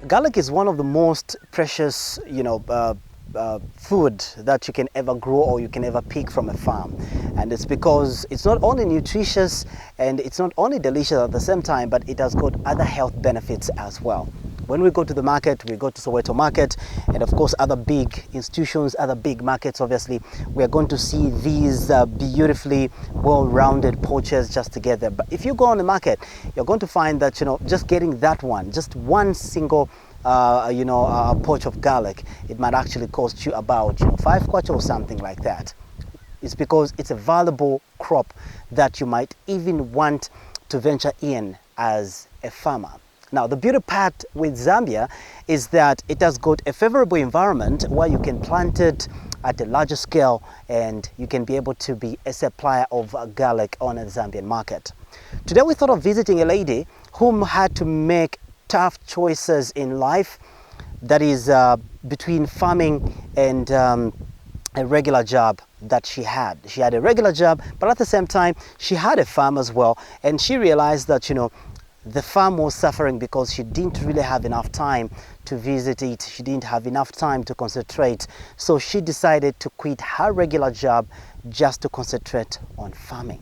garlic is one of the most precious, food that you can ever grow or you can ever pick from a farm. And it's because it's not only nutritious and it's not only delicious at the same time, but it has got other health benefits as well. When we go to the market, we go to Soweto Market and of course other big institutions, other big markets, obviously, we are going to see these beautifully well-rounded poachers just together. But if you go on the market, you're going to find that, just getting that one, just one single poach of garlic, it might actually cost you about 5 kwacha or something like that. It's because it's a valuable crop that you might even want to venture in as a farmer. Now, the beauty part with Zambia is that it has got a favorable environment where you can plant it at a larger scale and you can be able to be a supplier of garlic on the Zambian market. Today we thought of visiting a lady whom had to make tough choices in life, that is between farming and a regular job that she had. She had a regular job, but at the same time she had a farm as well, and she realized that the farm was suffering because she didn't really have enough time to visit it. She didn't have enough time to concentrate. So she decided to quit her regular job just to concentrate on farming.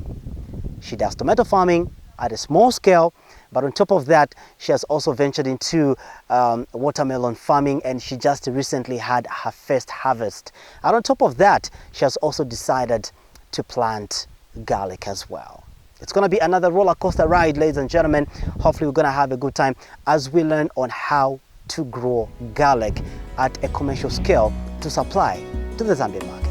She does tomato farming at a small scale, but on top of that, she has also ventured into watermelon farming, and she just recently had her first harvest. And on top of that, she has also decided to plant garlic as well. It's going to be another roller coaster ride, ladies and gentlemen. Hopefully we're going to have a good time as we learn on how to grow garlic at a commercial scale to supply to the Zambian market.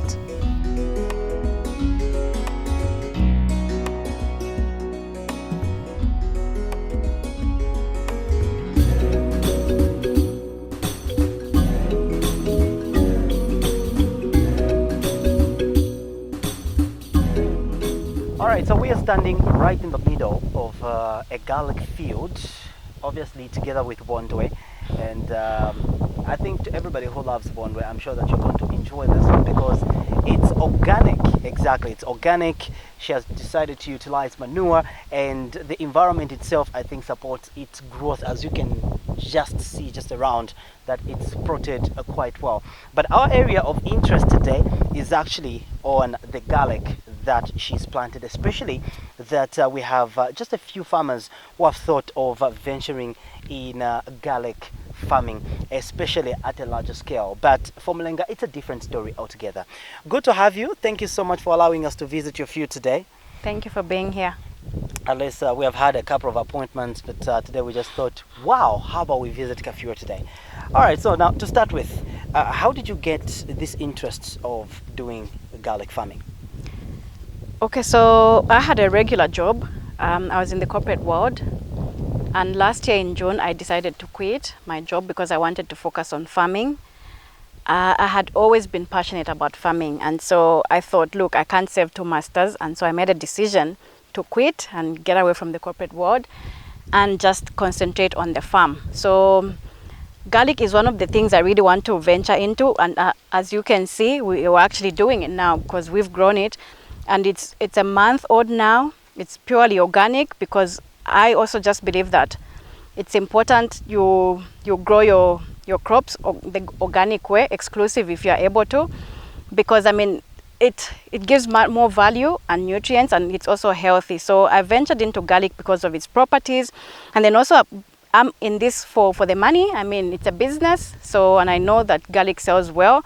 Alright, so we are standing right in the middle of a garlic field, obviously together with Bondwe, and I think to everybody who loves Bondwe, I'm sure that you're going to enjoy this one because it's organic. Exactly, it's organic. She has decided to utilize manure, and the environment itself, I think, supports its growth, as you can just see just around that it's protected quite well. But our area of interest today is actually on the garlic that she's planted, especially that we have just a few farmers who have thought of venturing in garlic farming, especially at a larger scale. But for Mulenga, it's a different story altogether. Good to have you. Thank you so much for allowing us to visit your field today. Thank you for being here. Unless we have had a couple of appointments, but today we just thought, wow, how about we visit Kafua today? All right, so now to start with, how did you get this interest of doing garlic farming? Okay, so I had a regular job. I was in the corporate world, and last year in June I decided to quit my job because I wanted to focus on farming. I had always been passionate about farming, and so I thought, look, I can't serve two masters, and so I made a decision to quit and get away from the corporate world and just concentrate on the farm. So garlic is one of the things I really want to venture into, and as you can see, we're actually doing it now because we've grown it. And it's a month old now. It's purely organic because I also just believe that it's important you grow your crops the organic way, exclusive if you are able to, because I mean it gives more value and nutrients, and it's also healthy. So I ventured into garlic because of its properties, and then also I'm in this for the money. I mean, it's a business, so, and I know that garlic sells well,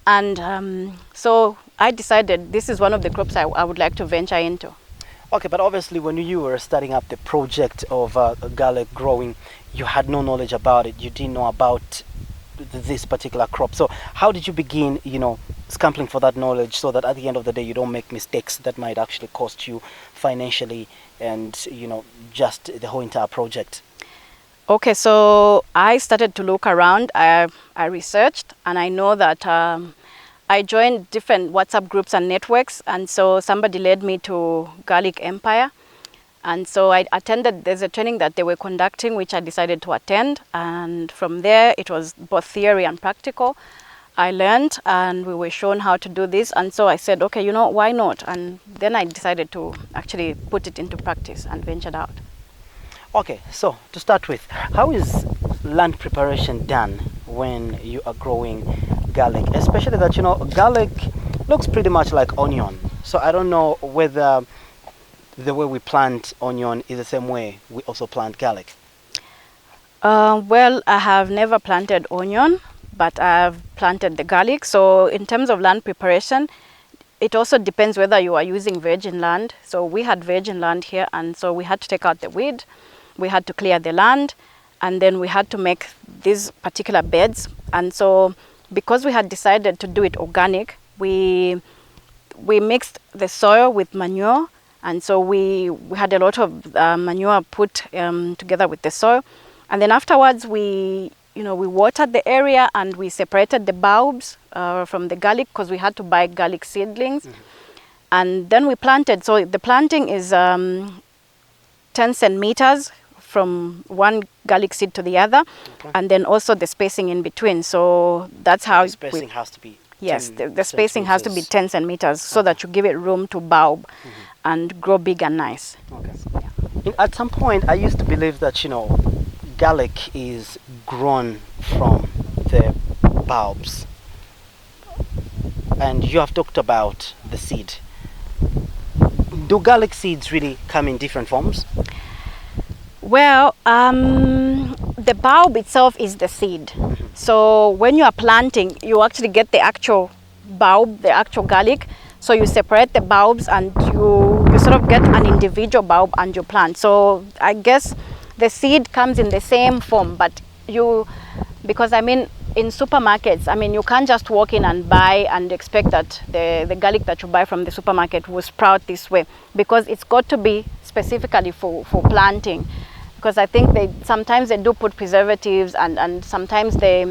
and so I decided this is one of the crops I would like to venture into. Okay, but obviously when you were starting up the project of garlic growing, you had no knowledge about it. You didn't know about this particular crop. So how did you begin, scampling for that knowledge so that at the end of the day you don't make mistakes that might actually cost you financially and, just the whole entire project? Okay, so I started to look around. I researched, and I know that I joined different WhatsApp groups and networks, and so somebody led me to Garlic Empire. And so I attended, there's a training that they were conducting, which I decided to attend. And from there, it was both theory and practical. I learned, and we were shown how to do this. And so I said, okay, why not? And then I decided to actually put it into practice and ventured out. Okay, so to start with, how is land preparation done when you are growing garlic? Especially that, garlic looks pretty much like onion. So I don't know whether the way we plant onion is the same way we also plant garlic. Well, I have never planted onion, but I've planted the garlic. So in terms of land preparation, it also depends whether you are using virgin land. So we had virgin land here, and so we had to take out the weed, we had to clear the land, and then we had to make these particular beds. And so because we had decided to do it organic, we mixed the soil with manure, and so we had a lot of manure put together with the soil. And then afterwards we watered the area and we separated the bulbs from the garlic, because we had to buy garlic seedlings. And then we planted. So the planting is 10 centimeters from one garlic seed to the other, and then also the spacing in between. So that's how the spacing has to be. Yes, the spacing has to be 10 centimeters, so that you give it room to bulb and grow big and nice. Okay. At some point, I used to believe that garlic is grown from the bulbs, and you have talked about the seed. Do garlic seeds really come in different forms? Well, the bulb itself is the seed. So when you are planting, you actually get the actual bulb, the actual garlic. So you separate the bulbs and you sort of get an individual bulb and you plant. So I guess the seed comes in the same form, but because in supermarkets, you can't just walk in and buy and expect that the garlic that you buy from the supermarket will sprout this way, because it's got to be specifically for planting. Because I think sometimes they do put preservatives, and sometimes they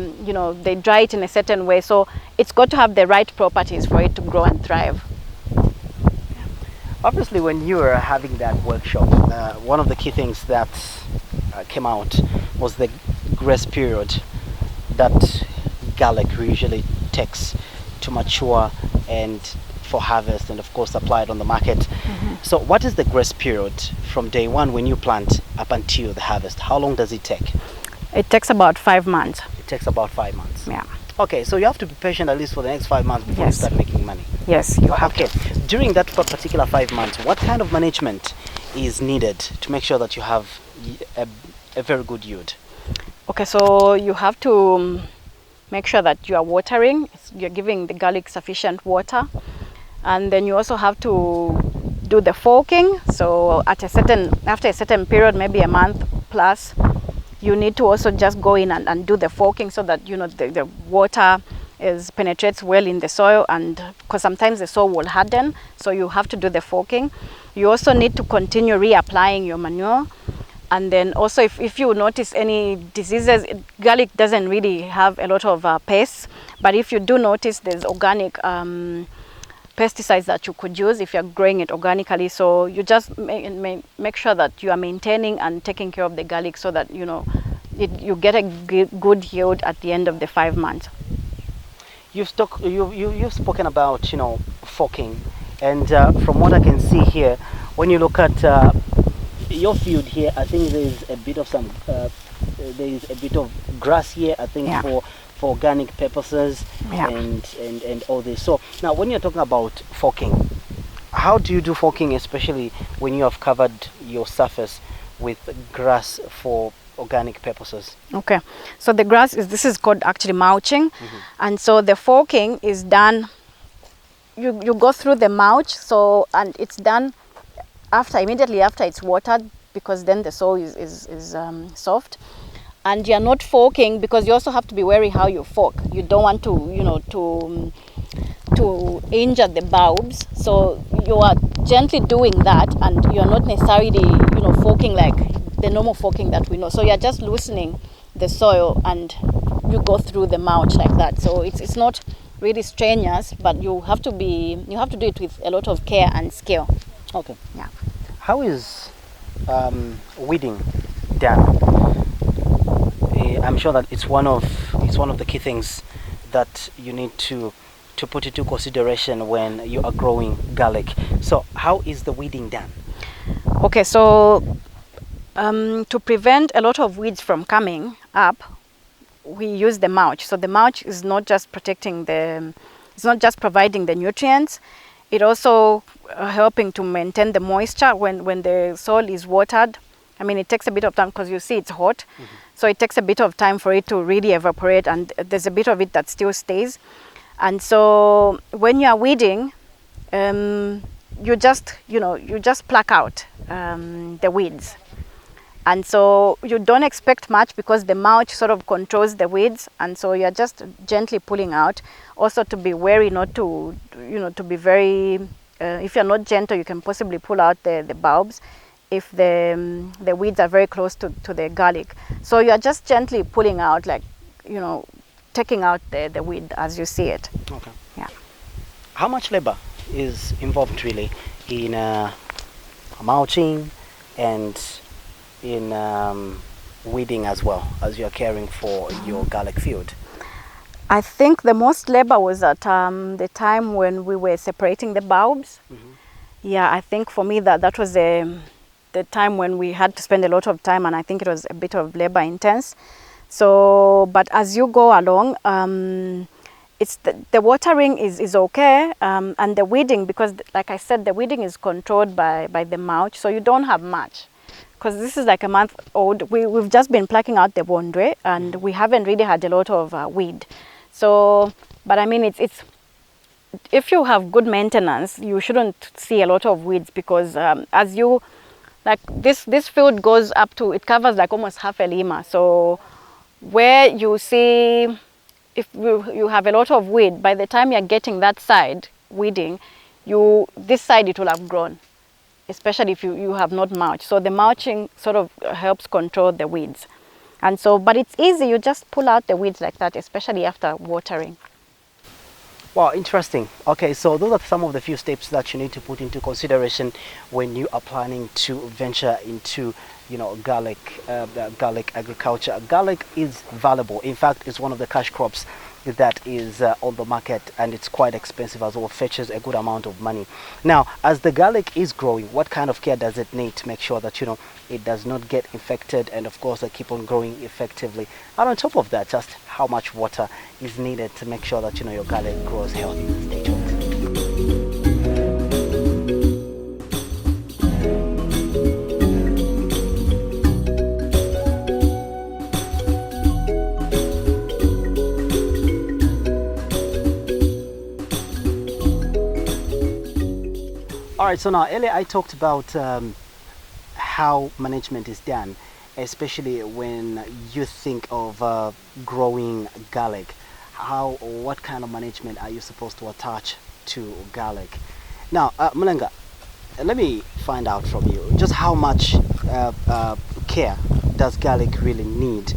dry it in a certain way. So it's got to have the right properties for it to grow and thrive. Obviously, when you were having that workshop, one of the key things that came out was the grace period that garlic usually takes to mature and for harvest, and of course applied on the market. So what is the grace period from day one when you plant up until the harvest? How long does it take? It takes about 5 months. It takes about 5 months. Yeah. Okay, so you have to be patient at least for the next 5 months before you start making money. Yes, you have. Okay, during that particular 5 months, what kind of management is needed to make sure that you have a very good yield? Okay, so you have to make sure that you are watering, you're giving the garlic sufficient water, and then you also have to do the forking. So after a certain period, maybe a month plus, you need to also just go in and do the forking, so that the water penetrates well in the soil, and because sometimes the soil will harden, so you have to do the forking. You also need to continue reapplying your manure. And then also if you notice any diseases, garlic doesn't really have a lot of pests, but if you do notice there's organic pesticides that you could use if you're growing it organically. So you just make sure that you are maintaining and taking care of the garlic, so that you get a good yield at the end of the 5 months. You've spoken about forking, and from what I can see here, when you look at your field here, I think there's a bit of grass here, I think, for organic purposes, and all this. So now when you're talking about forking, how do you do forking, especially when you have covered your surface with grass for organic purposes? Okay, so the grass this is called actually mulching. And so the forking is done, you go through the mulch, and it's done immediately after it's watered, because then the soil is soft. And you're not forking, because you also have to be wary how you fork. You don't want to injure the bulbs, so you are gently doing that, and you're not necessarily forking like the normal forking that we know. So you're just loosening the soil and you go through the mulch like that. So it's not really strenuous, but you have to do it with a lot of care and skill. Okay. Yeah. How is weeding done? I'm sure that it's one of the key things that you need to put into consideration when you are growing garlic. So how is the weeding done? Okay, so To prevent a lot of weeds from coming up, we use the mulch. So the mulch is not just it's not just providing the nutrients, it also helping to maintain the moisture when the soil is watered. I mean, it takes a bit of time because you see it's hot. So it takes a bit of time for it to really evaporate, and there's a bit of it that still stays. And so when you are weeding, you just pluck out the weeds. And so you don't expect much because the mulch sort of controls the weeds, and so you're just gently pulling out. Also to be wary not to, to be very, if you're not gentle, you can possibly pull out the bulbs if the weeds are very close to the garlic. So you're just gently pulling out, like, taking out the weed as you see it. Okay. Yeah. How much labor is involved really in mulching and in weeding as well as you're caring for your garlic field? I think the most labor was at the time when we were separating the bulbs. Yeah, I think for me that was the time when we had to spend a lot of time, and I think it was a bit of labor intense. So, but as you go along, it's the watering is okay, and the weeding, because like I said, the weeding is controlled by the mulch, so you don't have much. Because this is like a month old, we've just been plucking out the bondwe, and we haven't really had a lot of weed. So, but I mean, it's if you have good maintenance, you shouldn't see a lot of weeds, because as you, like this field goes up to, it covers like almost half a lima. So where you see, if you have a lot of weed, by the time you're getting that side weeding, this side it will have grown, especially if you have not mulched. So the mulching sort of helps control the weeds. And so, but it's easy, you just pull out the weeds like that, especially after watering. Wow, interesting. Okay, so those are some of the few steps that you need to put into consideration when you are planning to venture into, garlic agriculture. Garlic is valuable. In fact, it's one of the cash crops that is on the market, and it's quite expensive as well, fetches a good amount of money. Now, as the garlic is growing, what kind of care does it need to make sure that it does not get infected, and of course keep on growing effectively? And on top of that, just how much water is needed to make sure that your garlic grows healthy? Stay tuned. All right, so now earlier I talked about how management is done, especially when you think of growing garlic. What kind of management are you supposed to attach to garlic? Now, Mulenga, let me find out from you just how much care does garlic really need?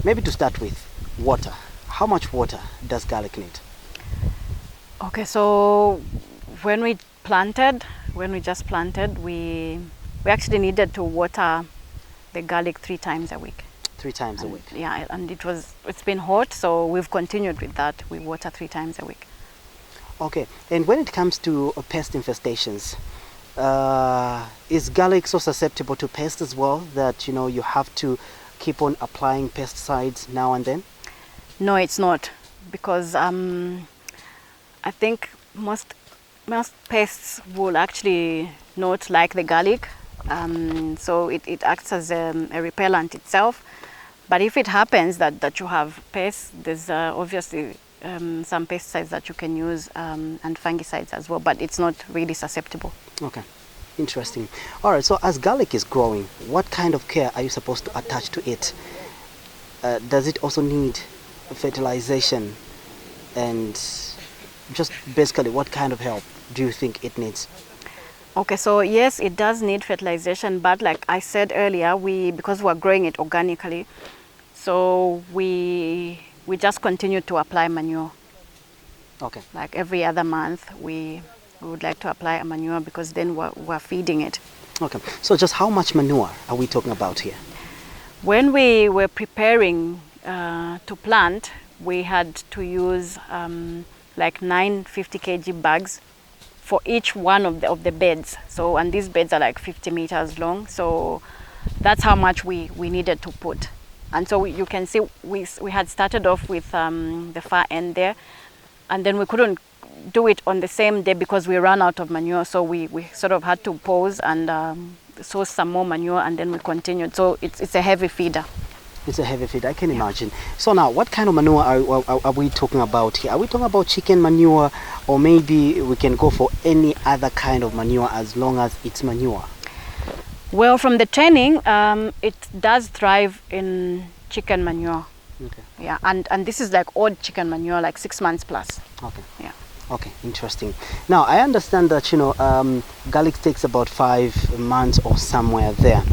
Maybe to start with, water. How much water does garlic need? Okay, so when we just planted, we actually needed to water the garlic 3 times a week. 3 times a week? Yeah, and it's been hot, so we've continued with that. We water 3 times a week. Okay, and when it comes to pest infestations, is garlic so susceptible to pests as well that you have to keep on applying pesticides now and then? No, it's not, because I think most pests will actually not like the garlic, so it acts as a repellent itself. But if it happens that you have pests, there's obviously some pesticides that you can use, and fungicides as well, but it's not really susceptible. Okay, interesting. All right, so as garlic is growing, what kind of care are you supposed to attach to it? Does it also need fertilization, and just basically what kind of help do you think it needs? Okay, so yes, it does need fertilization, but like I said earlier, because we're growing it organically, so we just continue to apply manure. Okay. Like every other month, we would like to apply a manure, because then we're feeding it. Okay, so just how much manure are we talking about here? When we were preparing to plant, we had to use like 9 50 kg bags for each one of the beds. So, and these beds are like 50 meters long. So that's how much we needed to put. And so you can see we had started off with the far end there, and then we couldn't do it on the same day because we ran out of manure. So we sort of had to pause and source some more manure, and then we continued. So it's a heavy feeder. It's a heavy feed, I can imagine. So now, what kind of manure are we talking about here? Are we talking about chicken manure, or maybe we can go for any other kind of manure as long as it's manure? Well, from the training, it does thrive in chicken manure. Okay. Yeah, and this is like old chicken manure, like 6 months plus. Okay. Yeah. Okay, interesting. Now, I understand that, garlic takes about 5 months or somewhere there.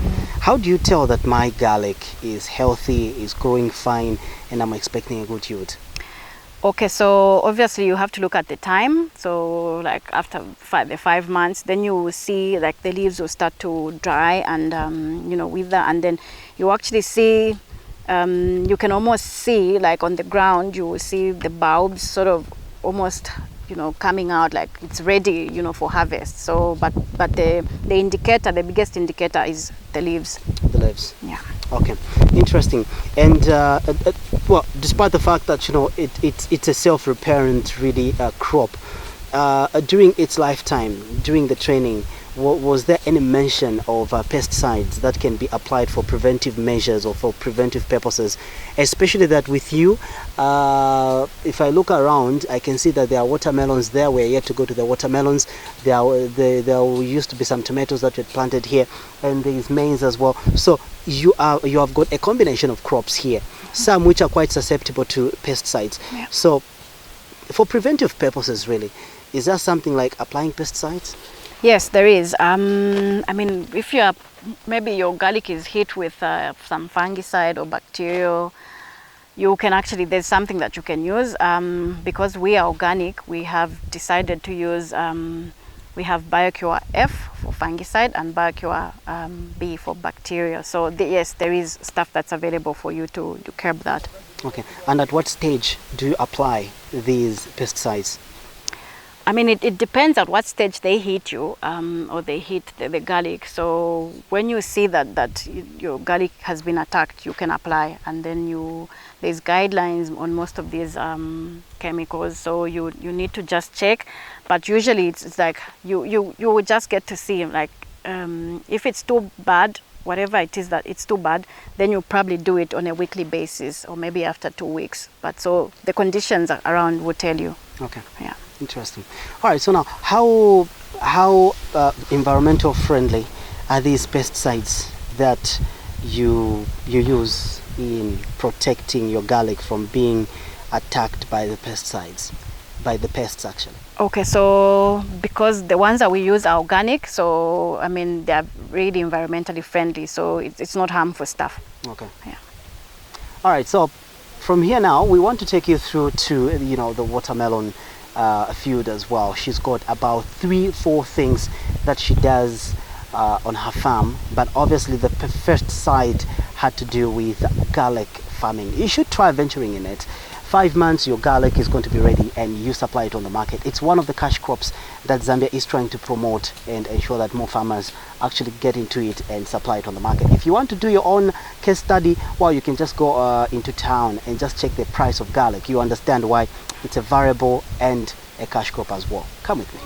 How do you tell that my garlic is healthy, is growing fine, and I'm expecting a good yield? Okay, so obviously you have to look at the time. So like after the 5 months, then you will see like the leaves will start to dry and wither, and then you actually see, you can almost see like on the ground, you will see the bulbs sort of almost coming out, like it's ready for harvest. So but the indicator, the biggest indicator is the leaves. The leaves. Yeah. Okay, interesting. And well, despite the fact that it's a self-reparent really crop, during its lifetime, during the training, was there any mention of pesticides that can be applied for preventive measures or for preventive purposes? Especially that with you, if I look around, I can see that there are watermelons there. We're yet to go to the watermelons. There used to be some tomatoes that were planted here, and there is maize as well. So you have got a combination of crops here, some which are quite susceptible to pesticides. Yeah. So for preventive purposes, really, is there something like applying pesticides? Yes, there is. I mean, if maybe your garlic is hit with some fungicide or bacterial, you can actually, there's something that you can use. Because we are organic, we have decided to use, we have BioCure F for fungicide and BioCure B for bacteria. So yes, there is stuff that's available for you to curb that. Okay, and at what stage do you apply these pesticides? I mean, it depends at what stage they hit you, or they hit the garlic. So when you see that your garlic has been attacked, you can apply, and then there's guidelines on most of these chemicals. So you need to just check, but usually it's like you will just get to see like if it's too bad, whatever it is that it's too bad, then you probably do it on a weekly basis or maybe after 2 weeks. But so the conditions around will tell you. Okay. Yeah. Interesting. All right. So now, how environmental friendly are these pesticides that you use in protecting your garlic from being attacked by the pesticides, by the pests actually? Okay, so because the ones that we use are organic, so I mean they're really environmentally friendly, so it's not harmful stuff. Okay. Yeah. All right. So from here now, we want to take you through to the watermelon field as well. She's got about 3-4 things that she does on her farm, but obviously the first side had to do with garlic farming. You should try venturing in it. 5 months, your garlic is going to be ready and you supply it on the market. It's one of the cash crops that Zambia is trying to promote and ensure that more farmers actually get into it and supply it on the market. If you want to do your own case study, well, you can just go into town and just check the price of garlic. You understand why it's a variable and a cash crop as well. Come with me.